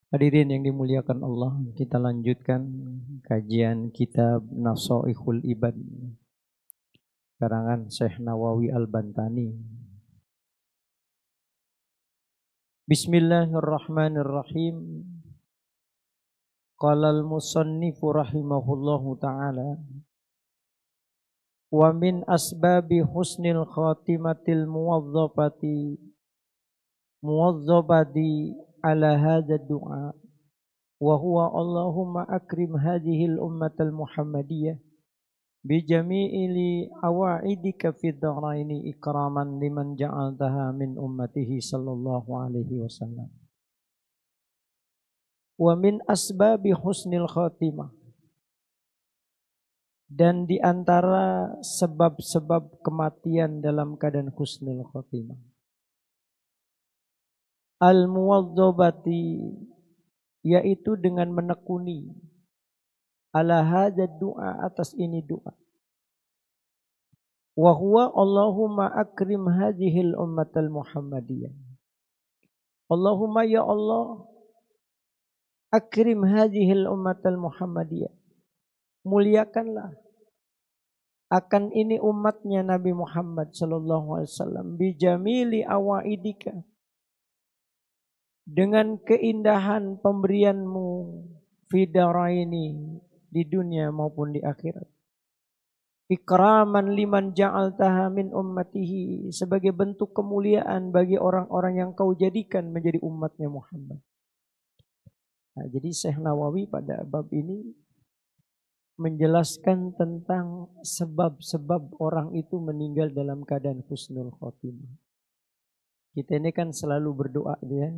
Hadirin yang dimuliakan Allah, kita lanjutkan kajian kitab Nasaihul Ibad karangan Syekh Nawawi Al-Bantani. Bismillahirrahmanirrahim. Qala al-musannifu rahimahullahu ta'ala, wa min asbabi husnil khatimatil muwazzabati ala hadha du'a wa huwa Allahumma akrim hadhil ummatal muhammadiyah bijami'ili awa'idika fid dharaini ikraman liman ja'altaha min ummatihi sallallahu alaihi wasallam. Wa min asbabi husnil khatimah, dan di antara sebab-sebab kematian dalam keadaan husnul khatimah, al-muwadzabati, yaitu dengan menekuni, ala hadza doa, atas ini doa. Wa huwa Allahumma akrim hadhil ummatal muhammadiyah. Allahumma ya Allah, akrim hadhil ummatal muhammadiyah, muliakanlah akan ini umatnya Nabi Muhammad sallallahu alaihi wasallam, bijamili awaidika, dengan keindahan pemberianmu, fidaraini, di dunia maupun di akhirat, ikraman liman ja'altaha min ummatihi, sebagai bentuk kemuliaan bagi orang-orang yang kau jadikan menjadi umatnya Muhammad. Nah, jadi Syekh Nawawi pada bab ini menjelaskan tentang sebab-sebab orang itu meninggal dalam keadaan husnul khotimah. Kita ini kan selalu berdoa ya.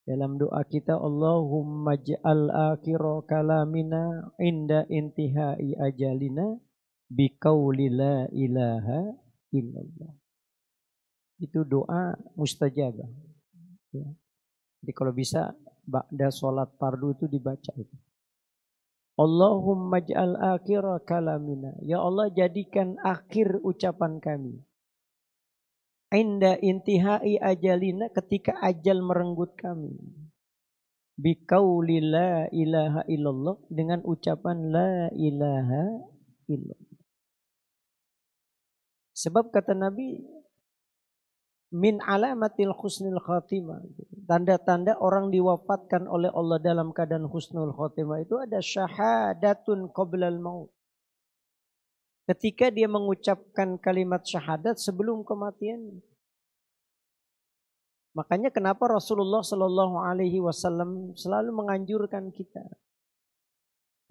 Dalam doa kita, Allahumma ja'al akhira kalamina inda intihai ajalina biqauli la ilaha illallah. Itu doa mustajabah. Ya. Jadi kalau bisa ba'da sholat fardu itu dibaca itu. Allahumma ja'al akhira kalamina, ya Allah jadikan akhir ucapan kami, inda intihai ajalina, ketika ajal merenggut kami, biqauli la ilaha illallah, dengan ucapan la ilaha illallah. Sebab kata Nabi, min alamatil husnul khatimah, tanda-tanda orang diwafatkan oleh Allah dalam keadaan husnul khatimah itu ada syahadatun qoblal maut, ketika dia mengucapkan kalimat syahadat sebelum kematian. Makanya kenapa Rasulullah Shallallahu Alaihi Wasallam selalu menganjurkan kita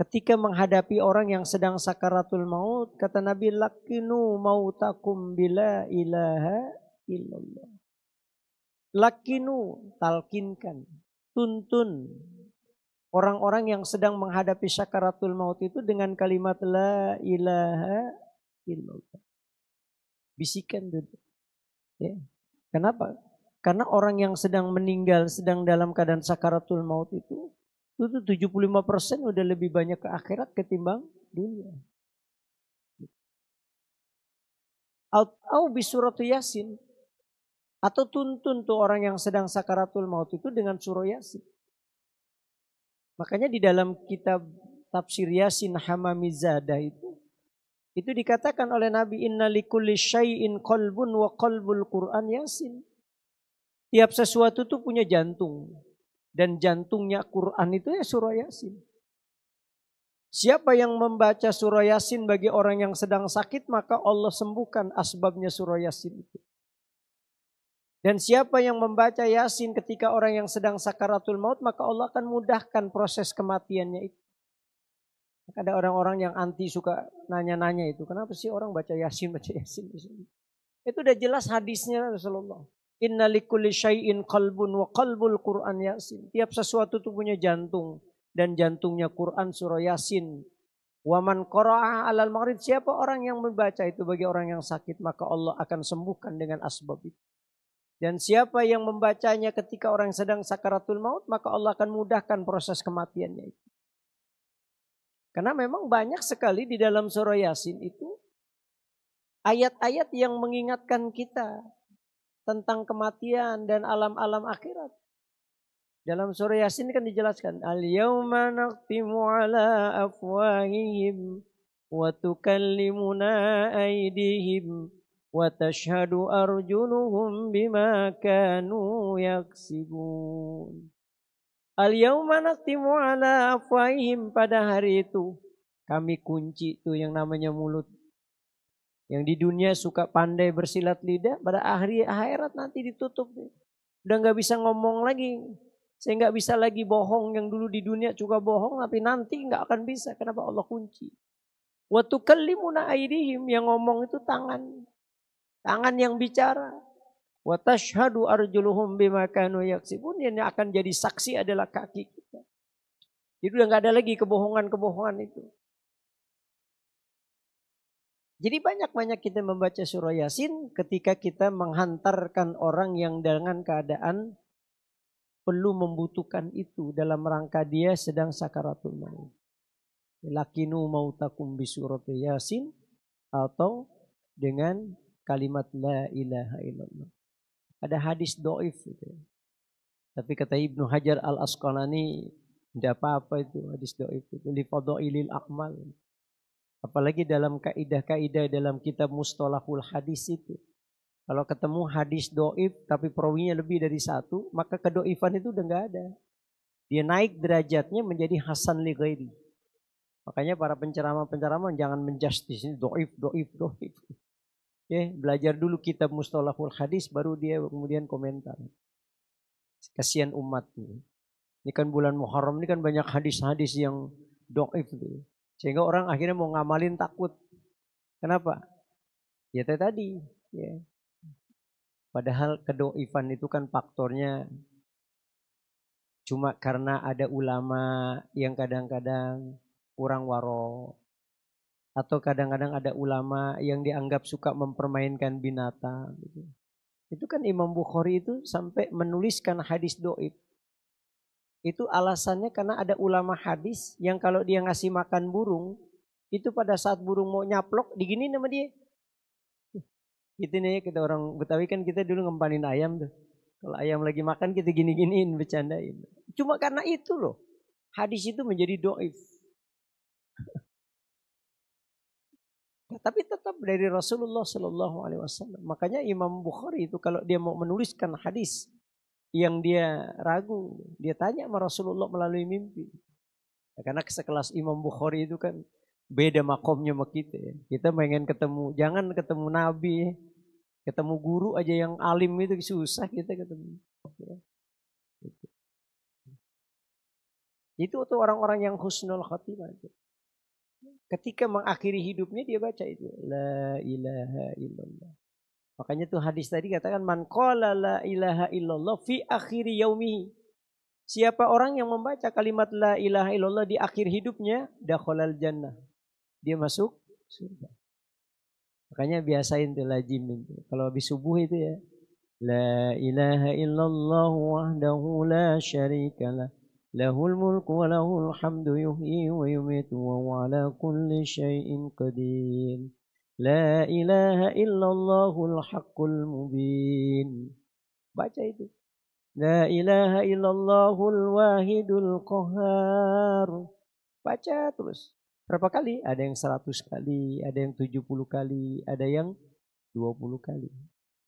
ketika menghadapi orang yang sedang sakaratul maut, kata Nabi, lakinu mautakum bila ilaha illallah. Lakinu, talkinkan, tuntun orang-orang yang sedang menghadapi sakaratul maut itu dengan kalimat la ilaha illallah. Bisikan dulu. Ya. Kenapa? Karena orang yang sedang meninggal, sedang dalam keadaan sakaratul maut itu 75% udah lebih banyak ke akhirat ketimbang dunia. Au bisurat Yasin, atau tuntun tuh orang yang sedang sakaratul maut itu dengan surah Yasin. Makanya di dalam kitab tafsir Yasin Hamamizadah itu dikatakan oleh Nabi, inna likulli syai'in qalbun wa qalbul Qur'an Yasin. Tiap sesuatu itu punya jantung, dan jantungnya Quran itu ya surah Yasin. Siapa yang membaca surah Yasin bagi orang yang sedang sakit, maka Allah sembuhkan asbabnya surah Yasin itu. Dan siapa yang membaca Yasin ketika orang yang sedang sakaratul maut, maka Allah akan mudahkan proses kematiannya itu. Ada orang-orang yang anti suka nanya-nanya itu, kenapa sih orang baca Yasin. Itu udah jelas hadisnya Rasulullah. Inna likulli syai'in qalbun wa qalbul Qur'an Yasin. Tiap sesuatu itu punya jantung, dan jantungnya Quran surah Yasin. Wa man qara'a 'alal marid, siapa orang yang membaca itu bagi orang yang sakit, maka Allah akan sembuhkan dengan asbab itu. Dan siapa yang membacanya ketika orang sedang sakaratul maut, maka Allah akan mudahkan proses kematiannya itu. Karena memang banyak sekali di dalam surah Yasin itu ayat-ayat yang mengingatkan kita tentang kematian dan alam-alam akhirat. Dalam surah Yasin kan dijelaskan, al-yauma naqtimu ala afwahihim wa tukallimuna aydihim wa tashhadu arjuluhum bima kanu yaksibun. Al-yauma naqtimu ala afwahihim, pada hari itu kami kunci tuh yang namanya mulut. Yang di dunia suka pandai bersilat lidah, pada akhirat nanti ditutup. Udah nggak bisa ngomong lagi. Saya nggak bisa lagi bohong, yang dulu di dunia juga bohong, tapi nanti nggak akan bisa. Kenapa? Allah kunci. Wa tukallimuna aydihim, yang ngomong itu tangan. Tangan yang bicara. Wa tashhadu arjuluhum bima kanu yaksibun, yang akan jadi saksi adalah kaki kita. Jadi udah nggak ada lagi kebohongan-kebohongan itu. Jadi banyak-banyak kita membaca surah Yasin ketika kita menghantarkan orang yang dengan keadaan perlu membutuhkan itu dalam rangka dia sedang sakaratul maut. Lakinu mautakum bi surati Yasin, atau dengan kalimat la ilaha illallah. Ada hadis doif gitu. Tapi kata Ibnu Hajar al-Asqalani, tidak apa-apa itu hadis doif itu, li fadailil akmal. Apalagi dalam kaidah-kaidah dalam kitab mustalahul hadis itu. Kalau ketemu hadis doif tapi perawinya lebih dari satu, maka kedoifan itu udah nggak ada. Dia naik derajatnya menjadi hasan li ghairi. Makanya para penceramah-penceramah jangan menjustis ini doif. Ya, belajar dulu kitab mustalahul hadis baru dia kemudian komentar. Kasihan umat ini. Ini kan bulan Muharram, ini kan banyak hadis-hadis yang doif itu. Sehingga orang akhirnya mau ngamalin takut. Kenapa? Ya tadi. Ya. Padahal kedoifan itu kan faktornya cuma karena ada ulama yang kadang-kadang kurang waro. Atau kadang-kadang ada ulama yang dianggap suka mempermainkan binatang. Itu kan Imam Bukhari itu sampai menuliskan hadis doif. Itu alasannya karena ada ulama hadis yang kalau dia ngasih makan burung, itu pada saat burung mau nyaplok, diginiin sama dia. Gitu nih, kita orang Betawi kan kita dulu ngempanin ayam tuh. Kalau ayam lagi makan kita gini-giniin, bercandain. Cuma karena itu loh, hadis itu menjadi doif. Tapi tetap dari Rasulullah Sallallahu Alaihi Wasallam. Makanya Imam Bukhari itu kalau dia mau menuliskan hadis yang dia ragu, dia tanya sama Rasulullah melalui mimpi. Karena sekelas Imam Bukhari itu kan beda makomnya sama kita. Kita pengen ketemu, jangan ketemu Nabi, ketemu guru aja yang alim itu susah kita ketemu. Itu tuh orang-orang yang husnul khatimah. Ketika mengakhiri hidupnya dia baca itu la ilaha illallah. Makanya tuh hadis tadi katakan man qala la ilaha illallah fi akhiri yaumihi. Siapa orang yang membaca kalimat la ilaha illallah di akhir hidupnya, dakhalal jannah. Dia masuk surga. Makanya biasain tuh lazim itu. Kalau habis subuh itu ya. La ilaha illallah wahdahu la syarikalah. Lahul mulku wa lahul hamdu yuhyi wa yumitu wa huwa ala kulli syai'in qadir. La ilaha illallahul haqqul mubin. Baca itu. La ilaha illallahul wahidul qahhar. Baca terus. Berapa kali? Ada yang 100 kali, ada yang 70 kali, ada yang 20 kali.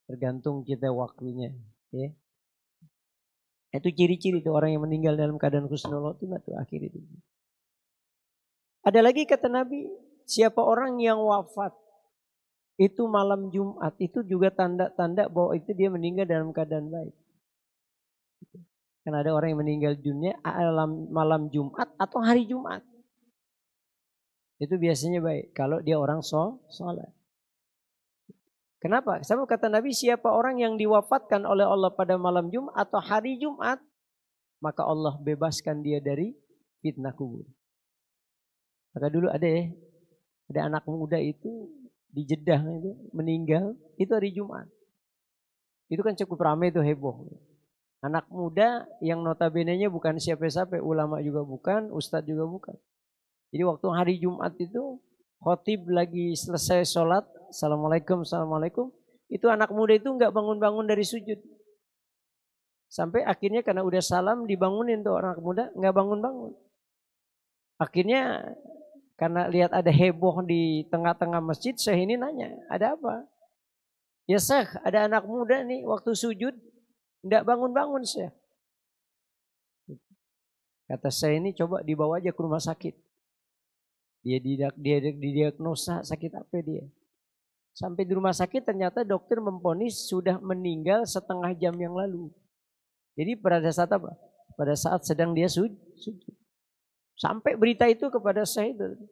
Tergantung kita waktunya. Ya. Itu ciri-ciri itu orang yang meninggal dalam keadaan husnul khotimah itu akhir itu. Ada lagi kata Nabi, siapa orang yang wafat itu malam Jumat, itu juga tanda-tanda bahwa itu dia meninggal dalam keadaan baik. Karena ada orang yang meninggal dunia malam Jumat atau hari Jumat. Itu biasanya baik kalau dia orang sholat. Kenapa? Sama kata Nabi, siapa orang yang diwafatkan oleh Allah pada malam Jumat atau hari Jumat, maka Allah bebaskan dia dari fitnah kubur. Maka dulu ada anak muda itu di Jeddah itu meninggal, itu hari Jumat. Itu kan cukup ramai itu, heboh. Anak muda yang notabene-nya bukan siapa-siapa, ulama juga bukan, ustadz juga bukan. Jadi waktu hari Jumat itu khotib lagi selesai sholat, assalamualaikum, assalamualaikum. Itu anak muda itu nggak bangun-bangun dari sujud. Sampai akhirnya karena udah salam dibangunin tuh orang muda, nggak bangun-bangun. Akhirnya karena lihat ada heboh di tengah-tengah masjid, Syekh ini nanya, ada apa? Ya Syekh, ada anak muda nih waktu sujud nggak bangun-bangun Syekh. Kata Syekh ini coba dibawa aja ke rumah sakit. Dia didiagnosa sakit apa dia. Sampai di rumah sakit ternyata dokter memvonis sudah meninggal setengah jam yang lalu. Jadi pada saat apa? Pada saat sedang dia sujud. Sampai berita itu kepada saya itu.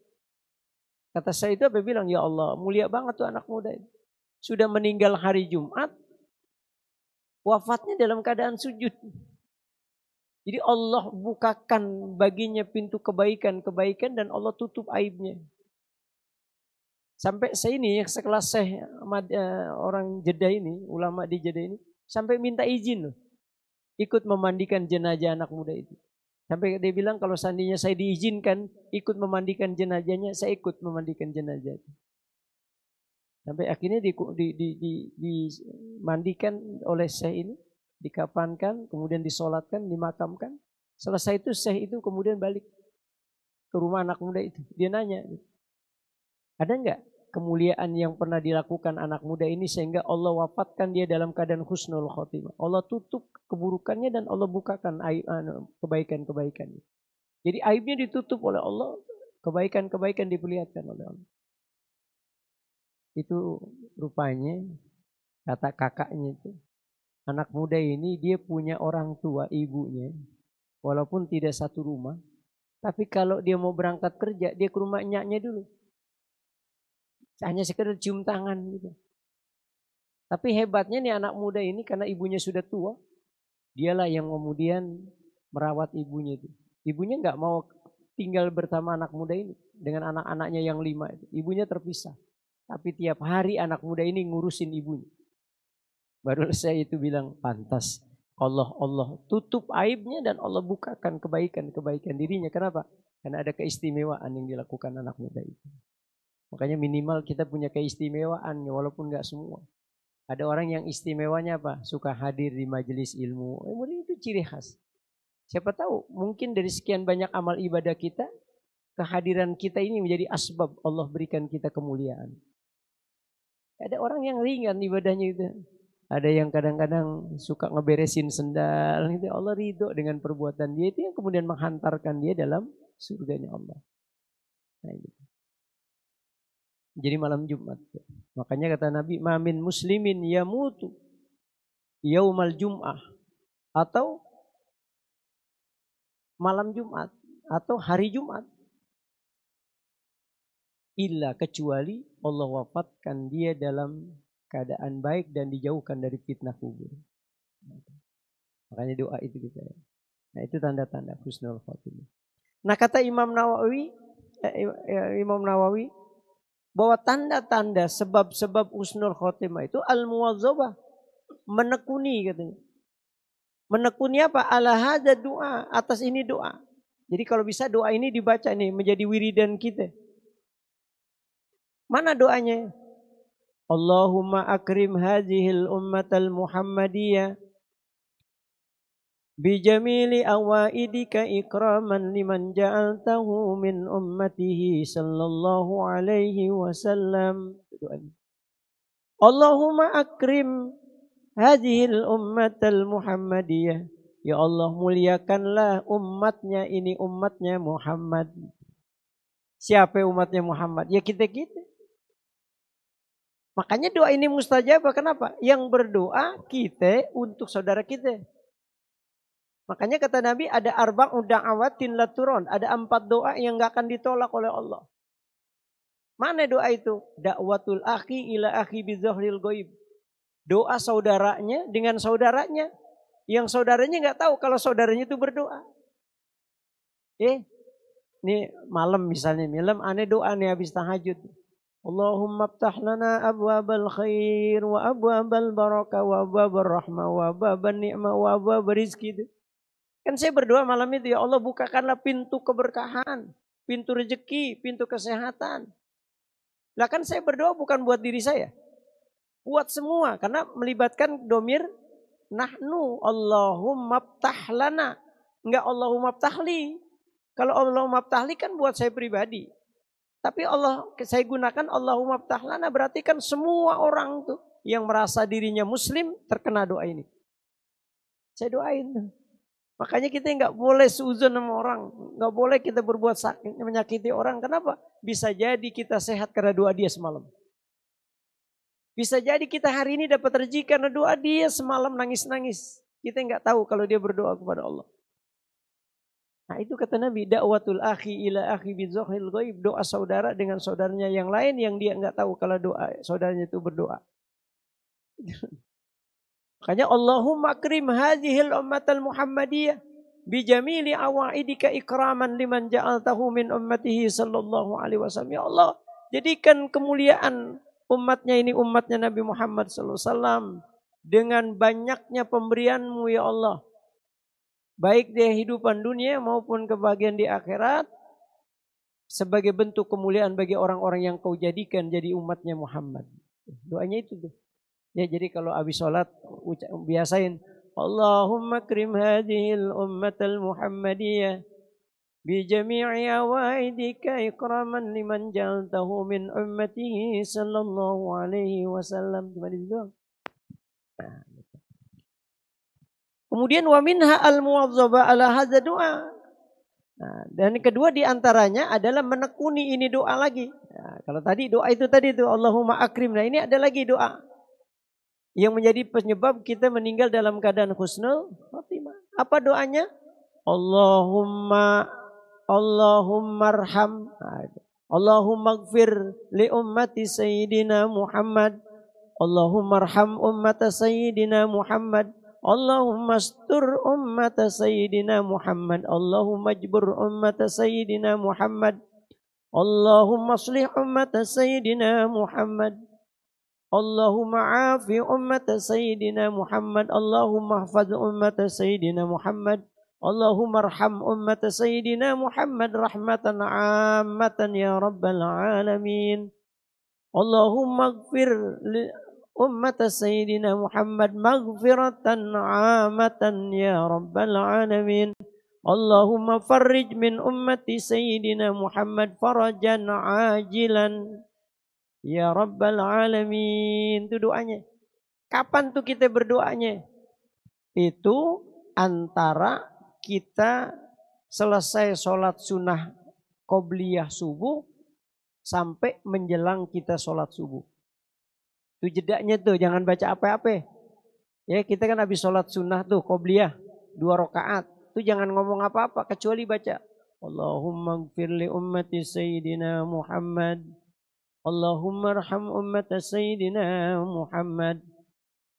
Kata saya itu apa bilang, ya Allah mulia banget tuh anak muda itu. Sudah meninggal hari Jumat. Wafatnya dalam keadaan sujud. Jadi Allah bukakan baginya pintu kebaikan-kebaikan dan Allah tutup aibnya. Sampai saya ini sekelas Syekh orang Jeddah ini, ulama di Jeddah ini, sampai minta izin loh, ikut memandikan jenazah anak muda itu. Sampai dia bilang kalau seandainya saya diizinkan ikut memandikan jenazahnya, saya ikut memandikan jenazah itu. Sampai akhirnya dimandikan oleh Syekh ini, dikafankan, kemudian disolatkan, dimakamkan. Selesai itu Syekh itu kemudian balik ke rumah anak muda itu. Dia nanya, ada enggak kemuliaan yang pernah dilakukan anak muda ini sehingga Allah wafatkan dia dalam keadaan husnul khotimah. Allah tutup keburukannya dan Allah bukakan kebaikan-kebaikan. Jadi aibnya ditutup oleh Allah, kebaikan-kebaikan diperlihatkan oleh Allah. Itu rupanya kata kakaknya itu, anak muda ini dia punya orang tua ibunya, walaupun tidak satu rumah, tapi kalau dia mau berangkat kerja dia ke rumah enyaknya dulu. Hanya sekedar cium tangan gitu. Tapi hebatnya nih anak muda ini karena ibunya sudah tua, dialah yang kemudian merawat ibunya itu. Ibunya nggak mau tinggal bersama anak muda ini dengan anak-anaknya yang 5 itu. Ibunya terpisah. Tapi tiap hari anak muda ini ngurusin ibunya. Baru saya itu bilang pantas Allah tutup aibnya dan Allah bukakan kebaikan dirinya. Kenapa? Karena ada keistimewaan yang dilakukan anak muda itu. Makanya minimal kita punya keistimewaan walaupun nggak semua. Ada orang yang istimewanya apa? Suka hadir di majelis ilmu. Mungkin itu ciri khas. Siapa tahu mungkin dari sekian banyak amal ibadah kita, kehadiran kita ini menjadi asbab Allah berikan kita kemuliaan. Ada orang yang ringan ibadahnya itu. Ada yang kadang-kadang suka ngeberesin sendal. Itu Allah ridho dengan perbuatan dia. Itu yang kemudian menghantarkan dia dalam surganya Allah. Nah, gitu. Jadi malam Jumat. Makanya kata Nabi, "Mamin muslimin yamutu yaumal jum'ah." Atau malam Jumat atau hari Jumat. Illa kecuali Allah wafatkan dia dalam keadaan baik dan dijauhkan dari fitnah kubur. Makanya doa itu kita. Nah, itu tanda-tanda husnul khotimah. Nah, kata Imam Nawawi bahwa tanda-tanda sebab-sebab husnul khotimah itu al-muwazzabah, menekuni katanya. Menekuni apa? Ala hadza doa, atas ini doa. Jadi kalau bisa doa ini dibaca nih menjadi wiridan kita. Mana doanya? Allahumma akrim hadhil ummatal muhammadiyah bijamili awaidika ikraman liman ja'altahu min ummatihi sallallahu alaihi wasallam. Allahumma akrim hadhil ummatal muhammadiyah. Ya Allah muliakanlah umatnya ini, umatnya Muhammad. Siapa umatnya Muhammad? Ya kita-kita. Makanya doa ini mustajabah. Kenapa? Yang berdoa kita untuk saudara kita. Makanya kata Nabi ada arba'u da'awatin la turon. Ada 4 doa yang gak akan ditolak oleh Allah. Mana doa itu? Da'watul akhi ila akhi bizahril ghaib. Doa saudaranya dengan saudaranya. Yang saudaranya gak tahu kalau saudaranya itu berdoa. Ini malam misalnya. Malam aneh doa nih habis tahajud. Allahumma aftah lana abwabal khair wa abwabal barakah wa abwabal rahmah wa abwabal ni'mah wa abwabal rizki. Kan saya berdoa malam itu, ya Allah bukakanlah pintu keberkahan, pintu rezeki, pintu kesehatan. Lah kan saya berdoa bukan buat diri saya, buat semua, karena melibatkan domir nahnu Allahumma ftah lana. Enggak Allahumma ftahli. Kalau Allahumma ftahli kan buat saya pribadi. Tapi Allah saya gunakan Allahumma ftah lana, berarti kan semua orang tuh yang merasa dirinya muslim terkena doa ini. Saya doain. Makanya kita nggak boleh seuzon sama orang. Nggak boleh kita berbuat sakit, menyakiti orang. Kenapa? Bisa jadi kita sehat karena doa dia semalam. Bisa jadi kita hari ini dapat rezeki karena doa dia semalam nangis-nangis. Kita nggak tahu kalau dia berdoa kepada Allah. Nah itu kata Nabi, da'watul akhi ila akhi bidzahil ghaib. Doa saudara dengan saudaranya yang lain yang dia nggak tahu kalau doa saudaranya itu berdoa. Makanya Allahumma akrim hadhil ummatal Muhammadiyah bijamili awaidika ikraman liman ja'altahu min ummatihi sallallahu alaihi wasallam. Ya Allah, jadikan kemuliaan umatnya ini umatnya Nabi Muhammad sallallahu alaihi wasallam dengan banyaknya pemberianmu ya Allah. Baik di kehidupan dunia maupun kebahagiaan di akhirat sebagai bentuk kemuliaan bagi orang-orang yang kau jadikan jadi umatnya Muhammad. Doanya itu tuh. Ya jadi kalau habis sholat biasain Allahumma akrim hadhil ummatal Muhammadiyah bi jami'i awaidika ikraman liman jaltahu min ummatihi sallallahu alaihi wasallam. Cuma itu doang. Kemudian wa minha al-muwazzaba ala hadza doa. Nah, dan kedua diantaranya adalah menekuni ini doa lagi. Nah, kalau tadi doa itu tadi itu Allahumma akrim. Nah ini ada lagi doa yang menjadi penyebab kita meninggal dalam keadaan husnul khatimah. Apa doanya? Allahumma arham. Allahumma ighfir li ummati sayyidina Muhammad. Allahumma arham ummata sayyidina Muhammad. Allahumma astur ummata sayyidina Muhammad. Allahumma ajbur ummata sayyidina Muhammad. Allahumma aslih ummata sayyidina Muhammad. Allahumma afi ummata sayyidina Muhammad. Allahumma hafaz ummata sayyidina Muhammad. Allahumma arham ummata sayyidina Muhammad rahmatan ammatan ya rabbal alamin. Allahumma ighfir ummata sayyidina Muhammad maghfiratan ammatan ya rabbal alamin. Allahumma farrij min ummati sayyidina Muhammad farajan ajilan ya rabbal alamin. Itu doanya. Kapan tuh kita berdoanya? Itu antara kita selesai sholat sunnah qobliyah subuh sampai menjelang kita sholat subuh. Itu jedanya tuh, jangan baca apa-apa. Ya kita kan habis sholat sunnah tuh qobliyah 2 rakaat. Itu jangan ngomong apa-apa kecuali baca Allahumma ighfir li ummati sayyidina Muhammad. Allahumma arham ummata sayyidina Muhammad.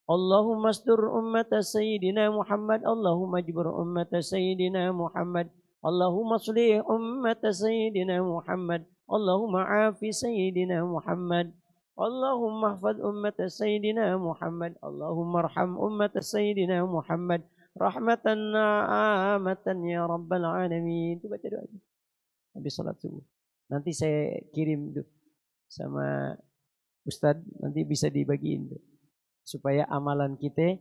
Allahumma astur ummata sayyidina Muhammad. Allahumma ajbur ummata sayyidina Muhammad. Allahumma aslih ummata sayyidina Muhammad. Allahumma afi sayyidina Muhammad. Allahumma hafaz ummata sayyidina Muhammad. Allahumma arham ummata sayyidina Muhammad rahmatan amatan ya rabbal alamin. Itu baca doa habis salat subuh. Nanti saya kirim tuh sama Ustadz, nanti bisa dibagiin tuh, supaya amalan kita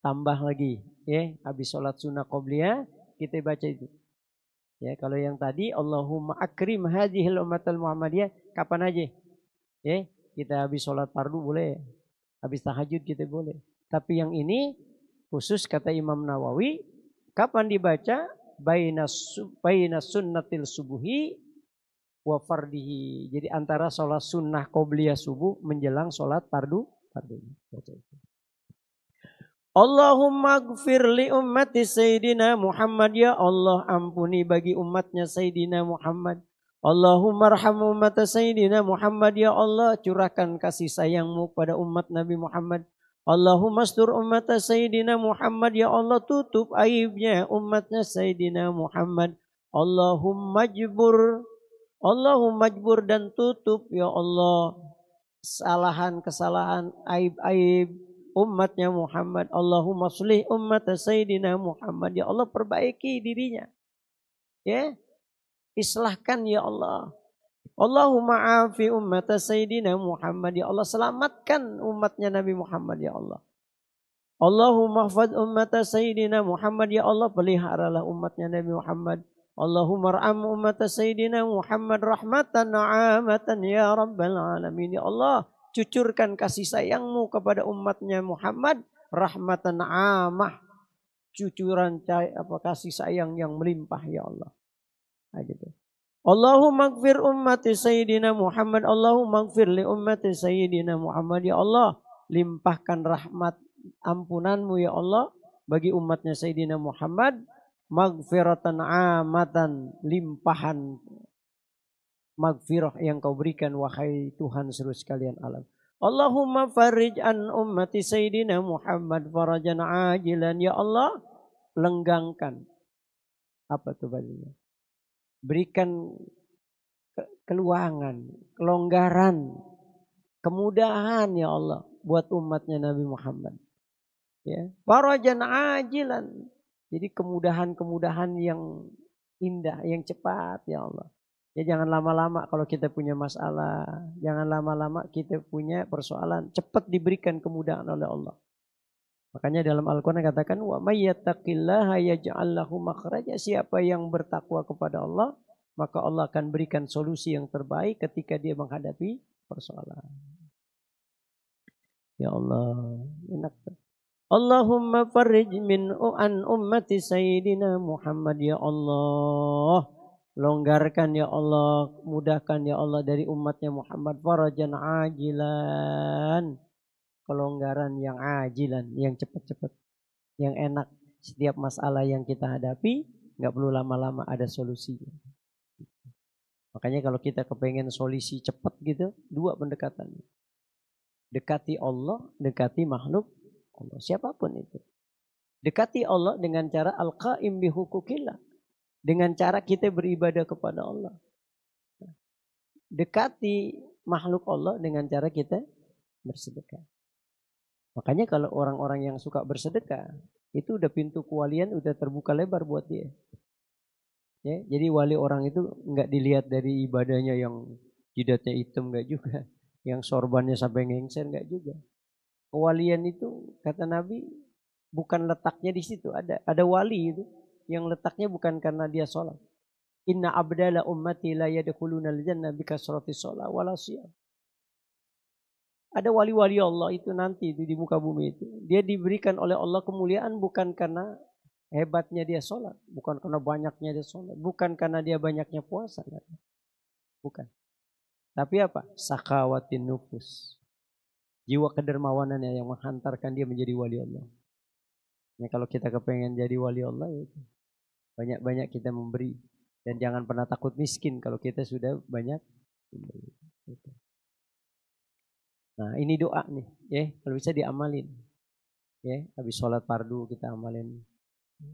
tambah lagi. Ya, habis sholat sunnah qobliyah kita baca itu. Ya, kalau yang tadi Allahumma akrim hadhil ummatal Muhammadiyah kapan aja. Ya, kita habis sholat fardu boleh, habis tahajud kita boleh. Tapi yang ini khusus kata Imam Nawawi, kapan dibaca? Baina sunnatil subuhi wa fardihi. Jadi antara sholat sunnah qobliyah subuh menjelang sholat fardu. Allahumma gfir li ummati Sayyidina Muhammad. Ya Allah ampuni bagi umatnya Sayyidina Muhammad. Allahumma arham ummata Sayyidina Muhammad. Ya Allah curahkan kasih sayangmu pada umat Nabi Muhammad. Allahumma astur ummata Sayyidina Muhammad. Ya Allah tutup aibnya umatnya Sayyidina Muhammad. Allahumma jbur dan tutup ya Allah kesalahan, aib-aib umatnya Muhammad. Allahumma aslih ummata Sayyidina Muhammad. Ya Allah perbaiki dirinya. Ya. Islahkan ya Allah. Allahumma afi ummata Sayyidina Muhammad. Ya Allah selamatkan umatnya Nabi Muhammad ya Allah. Allahumma hfadz ummata Sayyidina Muhammad. Ya Allah, peliharalah umatnya Nabi Muhammad. Allahumma arham ummata Sayyidina Muhammad rahmatan amatan ya Rabbal Alamin. Ya Allah, cucurkan kasih sayangmu kepada umatnya Muhammad rahmatan amah. Cucuran kasih sayang yang melimpah ya Allah. Nah, gitu. Allahumma gfir ummati Sayyidina Muhammad. Allahumma gfir li ummati Sayyidina Muhammad. Ya Allah, limpahkan rahmat ampunanmu ya Allah bagi umatnya Sayyidina Muhammad. Magfiratan amatan, limpahan magfirah yang kau berikan wahai Tuhan seluruh sekalian alam. Allahumma farij an ummati Sayyidina Muhammad farajan ajilan. Ya Allah, lenggangkan. Apa tuh balinya? Berikan keluangan, kelonggaran, kemudahan ya Allah buat umatnya Nabi Muhammad. Ya, farajan ajilan. Jadi kemudahan-kemudahan yang indah, yang cepat ya Allah. Ya jangan lama-lama kalau kita punya masalah. Jangan lama-lama kita punya persoalan. Cepat diberikan kemudahan oleh Allah. Makanya dalam Al-Quran katakan, wa may yattaqillaha yaj'al lahu makhraja. Siapa yang bertakwa kepada Allah, maka Allah akan berikan solusi yang terbaik ketika dia menghadapi persoalan. Ya Allah, enak. Allahumma farrij min an ummati Sayyidina Muhammad. Ya Allah, longgarkan ya Allah, mudahkan ya Allah dari umatnya Muhammad. Farajan ajilan, kelonggaran yang ajilan, yang cepat-cepat, yang enak. Setiap masalah yang kita hadapi nggak perlu lama-lama, ada solusinya. Makanya kalau kita kepengen solusi cepat gitu, dua pendekatannya. Dekati Allah, dekati makhluk Allah, siapapun itu. Dekati Allah dengan cara al-qaim bihukukillah, dengan cara kita beribadah kepada Allah. Dekati makhluk Allah dengan cara kita bersedekah. Makanya kalau orang-orang yang suka bersedekah, itu udah pintu kewalian udah terbuka lebar buat dia. Ya, jadi wali orang itu nggak dilihat dari ibadahnya yang jidatnya hitam, nggak juga. Yang sorbannya sampai ngengser, nggak juga. Kewalian itu kata Nabi bukan letaknya di situ. Ada wali itu yang letaknya bukan karena dia sholat. Inna abdala ummati la yadkhuluna al-jannah bi kasrati sholat wala siyam. Ada wali-wali Allah itu nanti itu di muka bumi itu. Dia diberikan oleh Allah kemuliaan bukan karena hebatnya dia sholat. Bukan karena banyaknya dia sholat. Bukan karena dia banyaknya puasa. Bukan. Tapi apa? Sakawatin nufus. Jiwa kedermawanannya yang menghantarkan dia menjadi wali Allah. Nah, kalau kita kepengen jadi wali Allah, ya banyak-banyak kita memberi. Dan jangan pernah takut miskin kalau kita sudah banyak memberi. Nah, ini doa nih, ya, kalau bisa diamalin. Ya, habis sholat fardu kita amalin.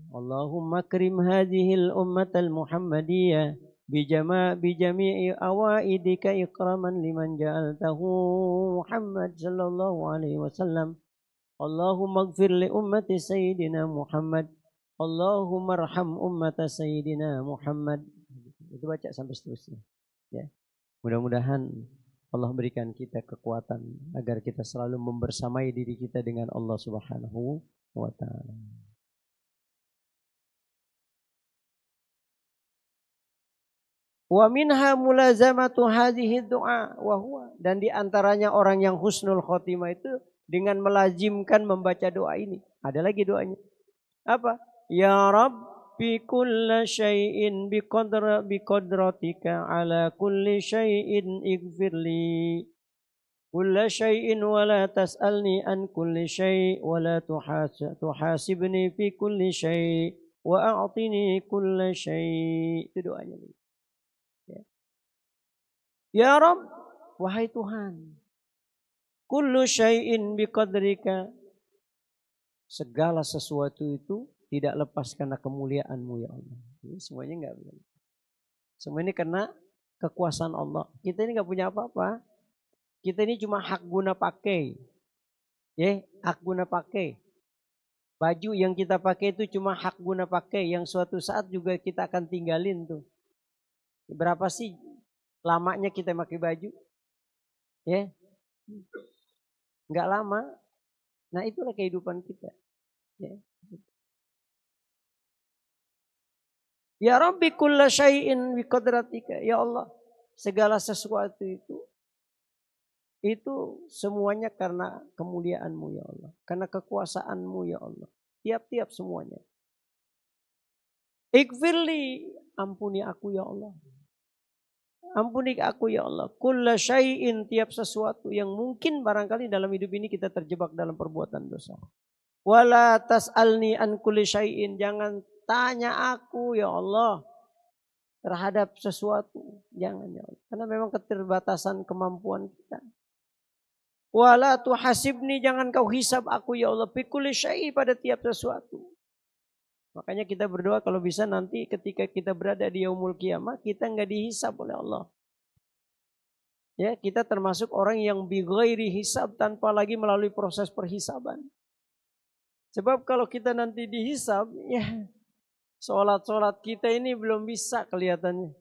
Allahumma krim hadhil ummatal Muhammadiyah bijami'i awaidika ikraman liman ja'altahu Muhammad sallallahu alaihi wasallam. Allahumma ighfir li ummati Sayyidina Muhammad. Allahumma arham ummata Sayyidina Muhammad. Itu baca sampai seterusnya. Ya. Mudah-mudahan Allah berikan kita kekuatan agar kita selalu membersamai diri kita dengan Allah Subhanahu wa taala. Wa minha mulazamatu hadhihi du'a wa huwa, dan di antaranya orang yang husnul khotimah itu dengan melazimkan membaca doa ini. Ada lagi doanya. Apa? Ya Rabbi kulla syai'in biqadratika ala kulli syai'in ighfirli kulla syai'in wa la tas'alni an kulli syai' wa la tuhasibni fi kulli syai' wa a'tini kulla syai'. Itu doanya. Ya Rabb, wahai Tuhan, kullu syai'in biqadrika, segala sesuatu itu tidak lepas karena kemuliaan-Mu ya Allah. Ini semuanya enggak boleh. Semua ini karena kekuasaan Allah. Kita ini enggak punya apa-apa. Kita ini cuma hak guna pakai. Ya, hak guna pakai. Baju yang kita pakai itu cuma hak guna pakai, yang suatu saat juga kita akan tinggalin tuh. Berapa sih lamanya kita pakai baju? Ya. Enggak lama. Nah itulah kehidupan kita. Ya. Ya Rabbi kulla syai'in bi qadratika. Ya Allah, segala sesuatu itu semuanya karena kemuliaan-Mu ya Allah. Karena kekuasaan-Mu ya Allah. Tiap-tiap semuanya. Ighfirli, ampuni aku ya Allah. Ampuni aku ya Allah. Kulla syai'in, tiap sesuatu yang mungkin barangkali dalam hidup ini kita terjebak dalam perbuatan dosa. Wala tas'alni an kulli syai'in, jangan tanya aku ya Allah terhadap sesuatu. Jangan ya Allah. Karena memang keterbatasan kemampuan kita. Wala tuhasibni, jangan kau hisab aku ya Allah fi kulli syai', pada tiap sesuatu. Makanya kita berdoa kalau bisa nanti ketika kita berada di yaumul qiyamah kita enggak dihisab oleh Allah. Ya, kita termasuk orang yang bi ghairi hisab, tanpa lagi melalui proses perhisaban. Sebab kalau kita nanti dihisab, ya sholat kita ini belum bisa kelihatannya.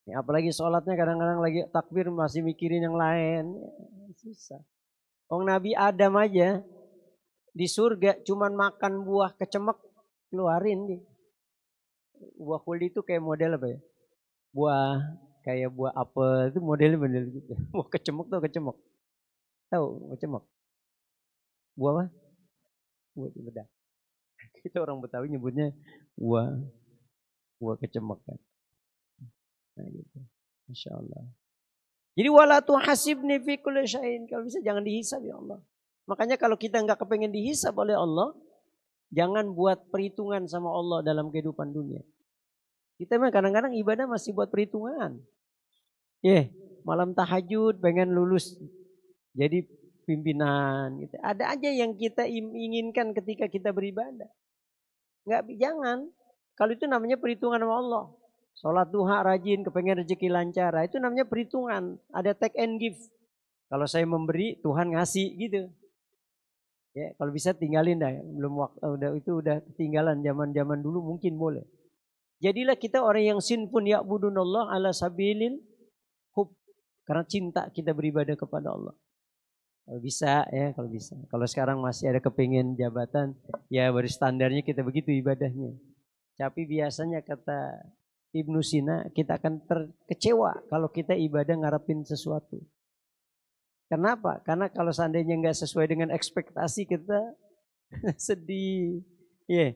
Ya, apalagi sholatnya kadang-kadang lagi takbir masih mikirin yang lain. Ya, susah. Nabi Adam aja di surga cuman makan buah kecemek keluarin nih. Buah kuli itu kayak model apa ya? Kayak buah apel itu modelnya bener gitu. Buah kecemek tuh kecemek. Tahu kecemek? Buah apa? Buah bedak. Kita orang Betawi nyebutnya buah kecemek kan. Nah gitu. Masya Allah. Jadi wala tuhasibni fi kulli syai'in, kalau bisa jangan dihisab ya Allah. Makanya kalau kita enggak kepengen dihisab oleh Allah, jangan buat perhitungan sama Allah dalam kehidupan dunia. Kita memang kadang-kadang ibadah masih buat perhitungan. Malam tahajud pengen lulus jadi pimpinan gitu. Ada aja yang kita inginkan ketika kita beribadah. Jangan. Kalau itu namanya perhitungan sama Allah. Sholat duha rajin, kepengen rezeki lancar. Itu namanya perhitungan. Ada take and give. Kalau saya memberi, Tuhan ngasih gitu. Ya, kalau bisa tinggalin dah. Belum waktu, itu udah ketinggalan zaman-zaman dulu mungkin boleh. Jadilah kita orang yang sinfun ya'budunallah ala sabilil hub. Karena cinta kita beribadah kepada Allah. Kalau bisa ya, kalau bisa. Kalau sekarang masih ada kepengen jabatan, ya baru standarnya kita begitu ibadahnya. Tapi biasanya kata Ibnu Sina, kita akan terkecewa kalau kita ibadah ngarepin sesuatu. Kenapa? Karena kalau seandainya nggak sesuai dengan ekspektasi kita sedih. Ya,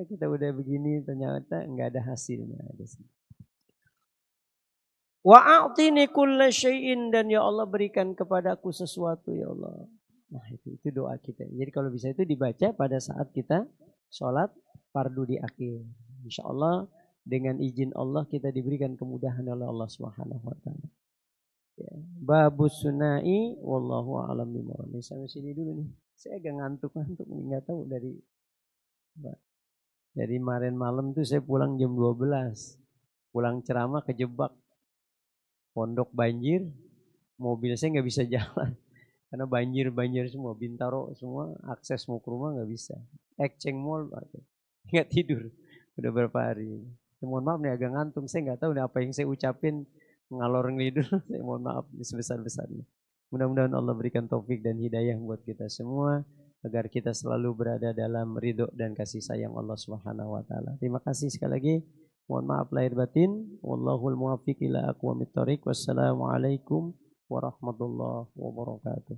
kita udah begini ternyata nggak ada hasilnya. Wa a'tini kulla syai'in, dan ya Allah berikan kepadaku sesuatu ya Allah. Nah itu doa kita. Jadi kalau bisa itu dibaca pada saat kita sholat fardu di akhir. Insya Allah dengan izin Allah kita diberikan kemudahan oleh Allah Subhanahu wa taala. Ya. Babus sunai wallahu a'lam bishawab. Sampai sini dulu nih. Saya agak ngantuk nih, enggak tahu dari kemarin malam tuh saya pulang jam 12. Pulang ceramah kejebak. Pondok banjir, mobil saya nggak bisa jalan. Karena banjir semua, Bintaro semua, akses mau ke rumah nggak bisa. Ekceng Mall, nggak tidur. Udah berapa hari. Mohon maaf nih agak ngantuk, saya nggak tahu nih apa yang saya ucapin ngalor ngidul. Saya mohon maaf sebesar-besarnya. Mudah-mudahan Allah berikan taufik dan hidayah buat kita semua agar kita selalu berada dalam ridho dan kasih sayang Allah Subhanahu wa taala. Terima kasih sekali lagi. Mohon maaf lahir batin. Wallahul muwaffiq ila aqwamit thoriq. Wassalamualaikum warahmatullahi wabarakatuh.